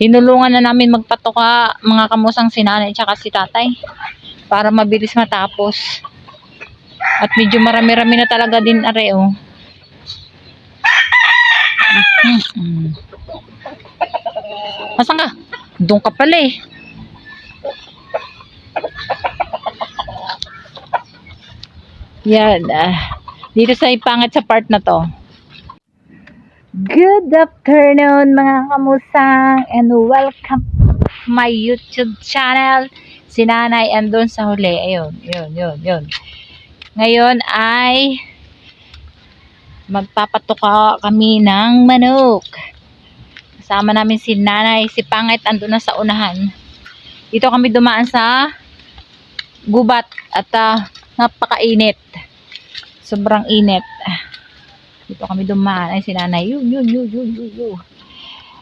Tinulungan na namin magpatoka mga kamusang si nanay at si tatay para mabilis matapos. At medyo marami-rami na talaga din areo. Asan ka? Doon ka pala eh. Yan. Dito sa ipangit sa part na to. Good afternoon mga kamusang and welcome to my YouTube channel. Si nanay andun sa huli. Ayun, yun. Ngayon ay magpapatuka kami ng manok. Kasama namin si nanay, si pangit andun na sa unahan. Dito kami dumaan sa gubat at napakainit. Sobrang init. Dito kami dumaan. Ay, si nanay.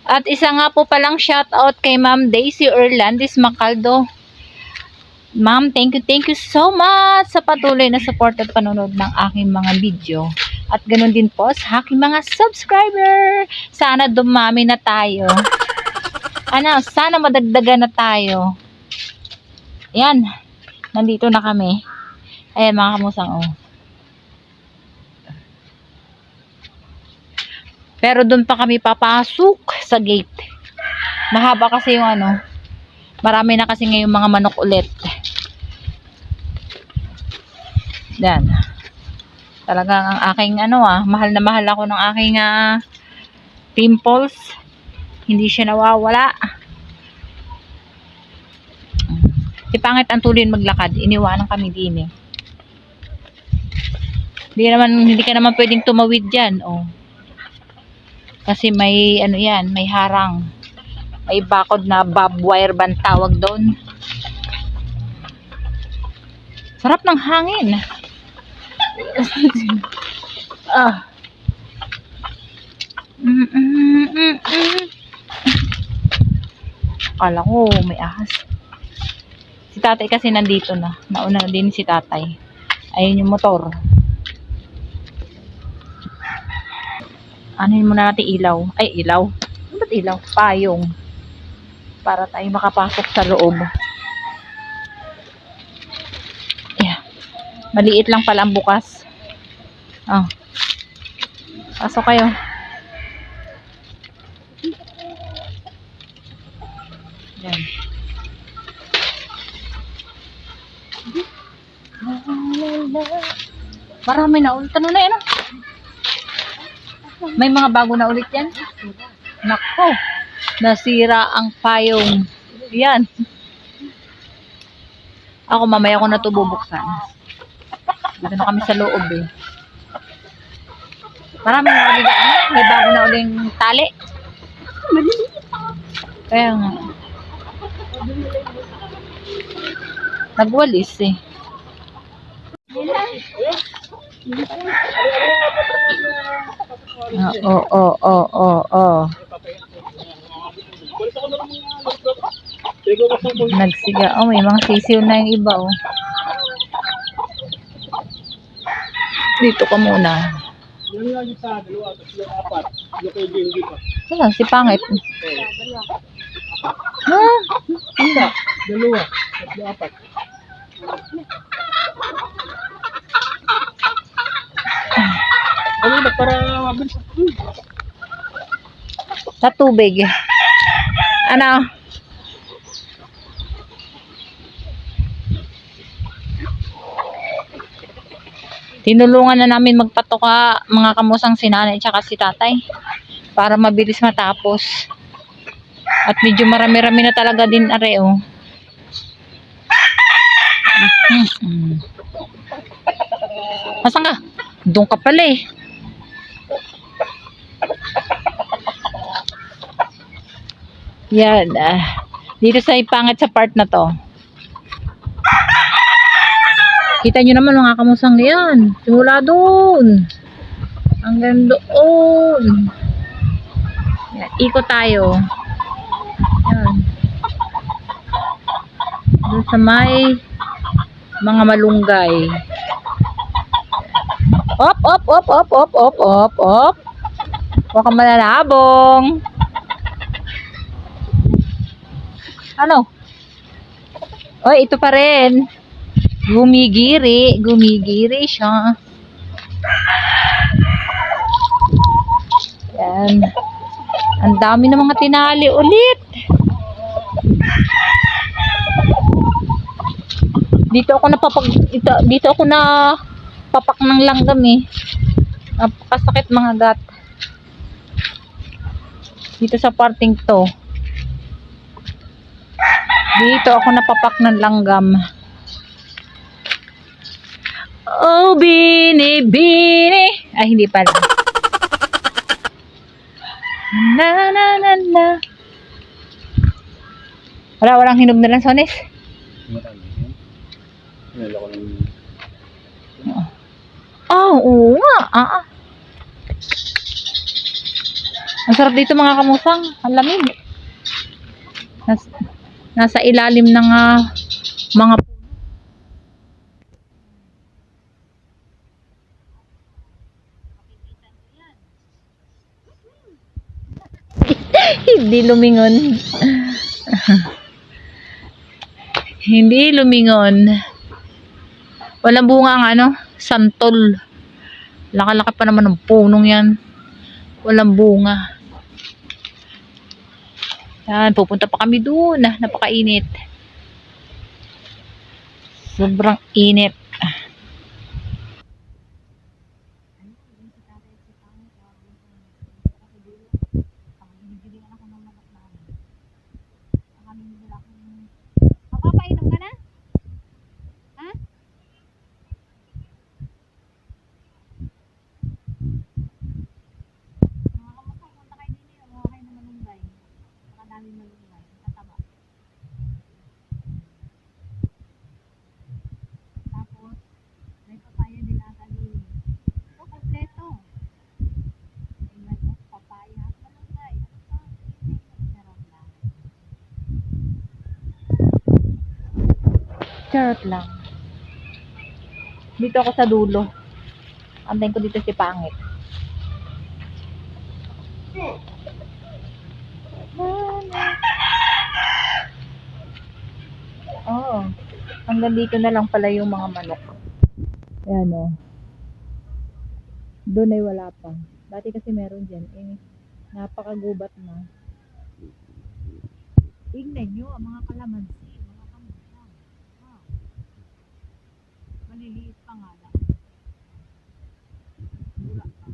At isa nga po palang shoutout kay Ma'am Daisy Orlandis Macaldo. Ma'am, thank you so much sa patuloy na support at panonood ng aking mga video. At ganun din po sa aking mga subscriber. Sana dumami na tayo. Sana madagdagan na tayo. Yan. Nandito na kami. Ayan mga kamusang oh. Pero doon pa kami papasok sa gate. Mahaba kasi yung marami na kasi ngayong mga manok ulit. Yan. Talagang ang aking mahal na mahal ako ng aking pimples. Hindi siya nawawala. Si pangit ang tulin maglakad. Iniwanan kami din eh. Hindi ka naman pwedeng tumawid diyan, oh. Kasi may may harang. May bakod na barbed wire ban tawag doon. Sarap ng hangin. Akala ko may ahas. Si tatay kasi nandito na. Nauna na din si tatay. Ayun yung motor. Anuhin muna natin ilaw. Ay, ilaw. Ba't ilaw? Payong. Para tayo makapasok sa loob. Yeah. Maliit lang pala ang bukas. Pasok kayo. Yan. Marami na ulit. Ano na yan? May mga bago na ulit yan. Nako. Nasira ang payong. Yan. Ako mamaya ko na ito bubuksan. Dito na kami sa loob eh. Marami na ulit. May bago na uling tali. Kaya nga. Nagwalis eh. Nagsiga. May mga sisiw na yung iba oh. Dito ka muna. Si pangit. Dalawa, apat. Para mabilis. Sa tubig. Tinulungan na namin magpatoka mga kamusang si nanay at si tatay para mabilis matapos. At medyo marami-rami na talaga din areo. Asan ka? Doon ka pala eh. Yan. Dito sa ipangit sa part na to. Kita nyo naman mga kamusang yan. Simula doon. Hanggang doon. Yan. Ikot tayo. Yan. Doon sa may mga malunggay. Op. Huwag kang malalabong. Ano? Oy, ito pa rin. Gumigiri siya. Yan. Ang dami ng mga tinali ulit. Dito ako na papak ng langgam eh. Napakasakit mga gat. Dito sa parting to. Dito ako napapak ng langgam. Oh, bini. Ay, hindi pala. Na. Walang hinog na lang, Sones. Marami yan. Nala ko ng... Oo nga. Ang sarap dito mga kamusang. Ang lamig. Nasa ilalim ng mga hindi lumingon. Hindi lumingon. Walang bunga ang santol. Laki-laki pa naman ng punong yan. Walang bunga. Yan, pupunta pa kami doon. Napakainit. Sobrang init. Papainom ka na? Ha? Mga kamusang, punta kayo din yun. Mga kayo na malunggay. Nakadaming malunggay. Tataba. Tapos, may papaya din ata din. Ito, kompleto. Tingnan mo, papaya at malunggay. Ano pa? Charot lang. Charot lang. Dito ako sa dulo. Antayin ko dito si Pangit. Oh, hanggang dito na lang pala yung mga manok. Ayan o. Doon ay wala pa. Dati kasi meron dyan. Napakagubat na. Tingnan nyo ang mga kalamansi. Mga kamusang. Maliliit pa nga lang. Bula pa.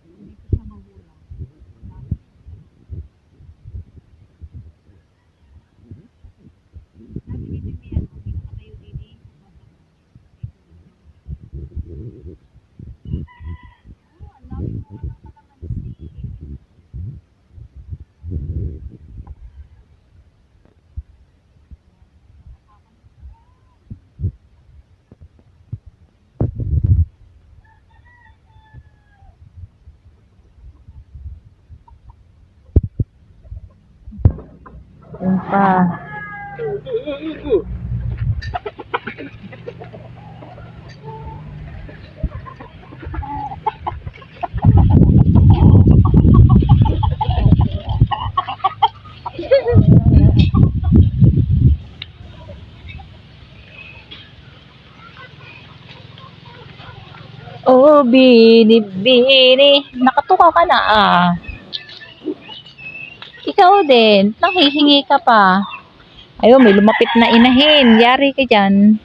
Hindi ko siya magulang. Dati dito may pinakatayo dito. Ang dami mo ng kalamansi. Yun pa. Oh, bini. Nakatuka ka na Ikaw din. Nanghihingi ka pa. Ayun, may lumapit na inahin. Yari ka dyan.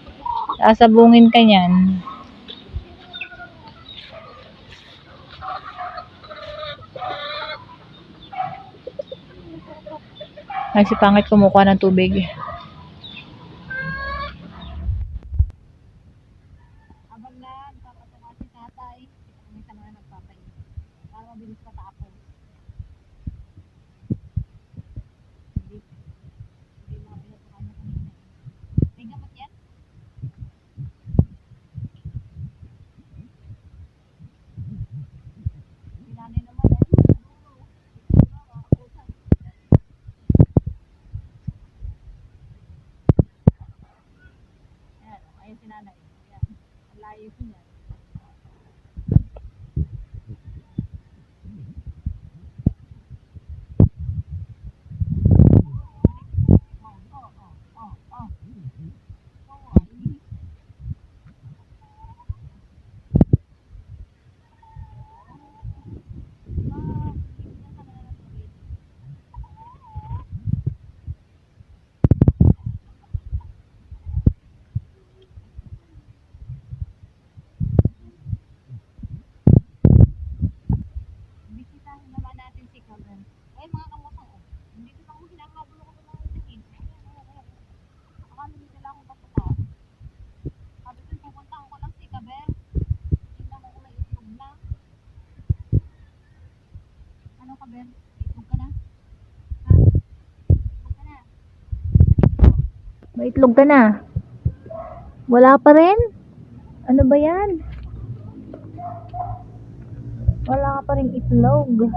Sasabungin ka niyan. Ay, si Pangit kumukuha ng tubig. Abang lang, papatuka si tatay. May sama na nagpapay. Para mabilis patapos. Hindi mga pinatuka niya kanina. May gamot yan? Pinanay naman May itlog ka na. Wala pa rin? Ano ba yan? Wala ka pa rin itlog.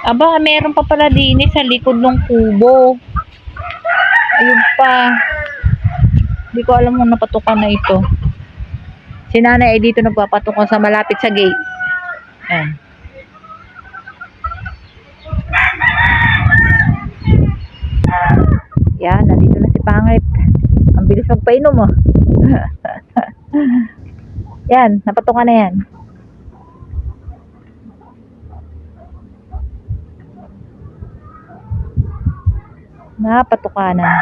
Aba, meron pa pala din sa likod ng kubo. Ayun pa. Hindi ko alam kung napatukan na ito. Si nanay ay dito nagpapatukan sa malapit sa gate. Ayan. Yan, nandito na si Pangit. Ang bilis magpainom oh. Yan, napatukan na yan. Napatukan na.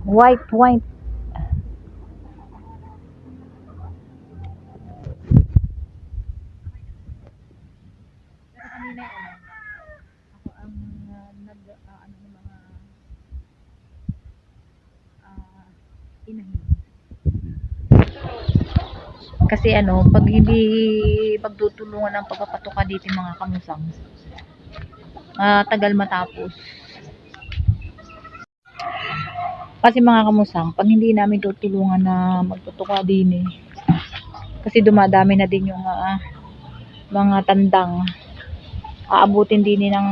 White. Kasi pag hindi pagtutulungan ng pagpapatuka dito yung mga kamusang, tagal matapos. Kasi mga kamusang, pag hindi namin tutulungan na magpatuka din kasi dumadami na din yung mga tandang, aabutin din ng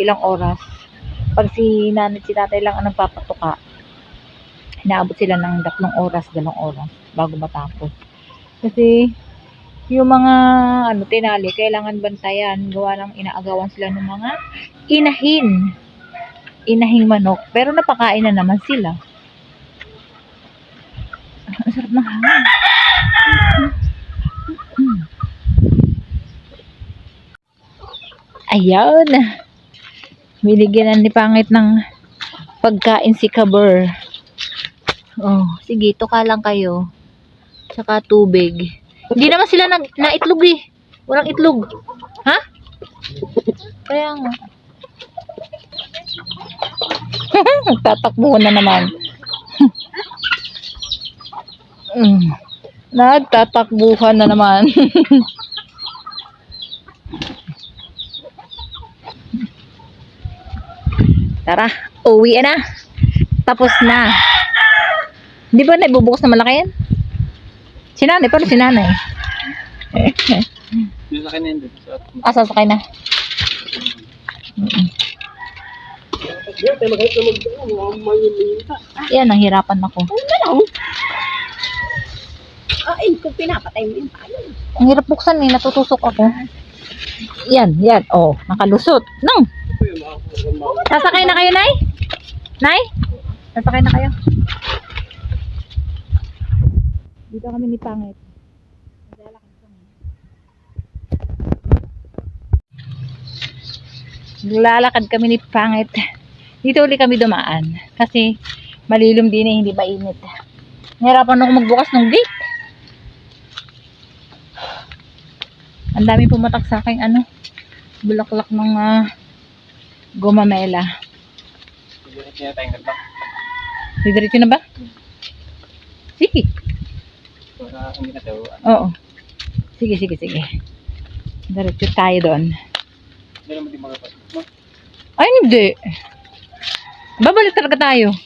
ilang oras. Pag si nanay si tatay lang ang nagpapatuka, inaabot sila ng 2 oras bago matapos. Kasi yung mga tinali, kailangan bantayan, gawa ng inaagawan sila ng mga inahing manok, pero napakain na naman sila. Ang sarap ng hangin. Ayan, binigyan ni Pangit ng pagkain si Kaber. Oh, sige, tuka lang kayo. Saka tubig. Hindi naman sila na itlog Walang itlog. Ha? Kaya nga. Nagtatakbuhan na naman. Nagtatakbuhan na naman. Tara, uwi na. Tapos na. Di ba naibubukas na malaki yan? Si nanay, paano si nanay? Sasakay na yun. Sasakay na. Yan, nahirapan ako. Kung pinapatay mo yung tayo. Ang hirap buksan natutusok ako. Yan. Oh, nakalusot. Nang. Sasakay na kayo, Nay? Nay? Sasakay na kayo? Dito kami ni Pangit. Lalakad kami ni Pangit. Dito ulit kami dumaan. Kasi malilom din hindi mainit. Nahirapan ako magbukas ng gate. Ang dami pumatak sa akin bulaklak ng gomamela. Didiretso na ba? Sige. Hindi na tayo. Oo. Sige. Diretso tayo doon. Hindi naman din magapas. Ay, hindi. Babalik talaga tayo.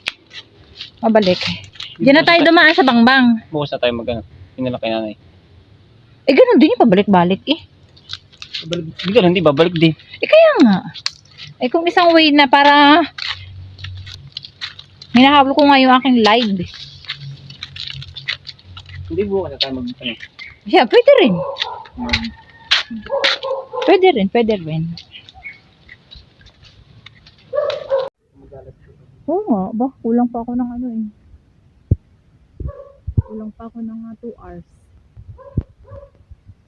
Babalik. Diyan na tayo dumaan sa Bangbang. Bukas na tayo Pinala kay nanay. Ganun din yung pabalik-balik Hindi ka hindi, babalik din. Kaya nga. Kung isang way na para hinahabol ko nga yung aking live. Hindi bukas na tayo Yeah, pwede rin. Pwede rin. Oo nga, kulang pa ako ng Kulang pa ako ng 2 hours.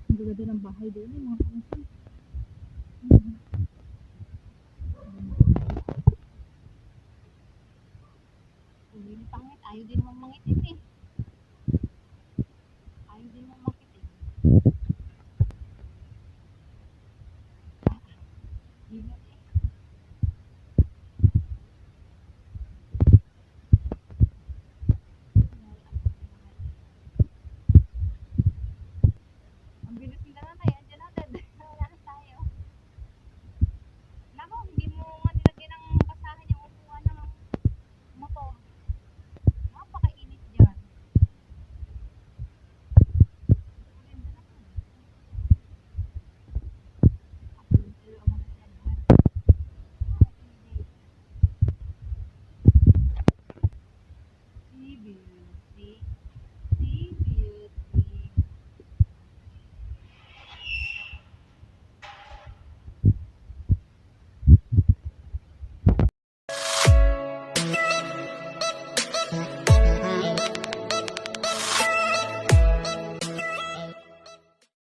Ang ganda ng bahay doon, mga kamusin. Pangit, ayaw din naman mangitin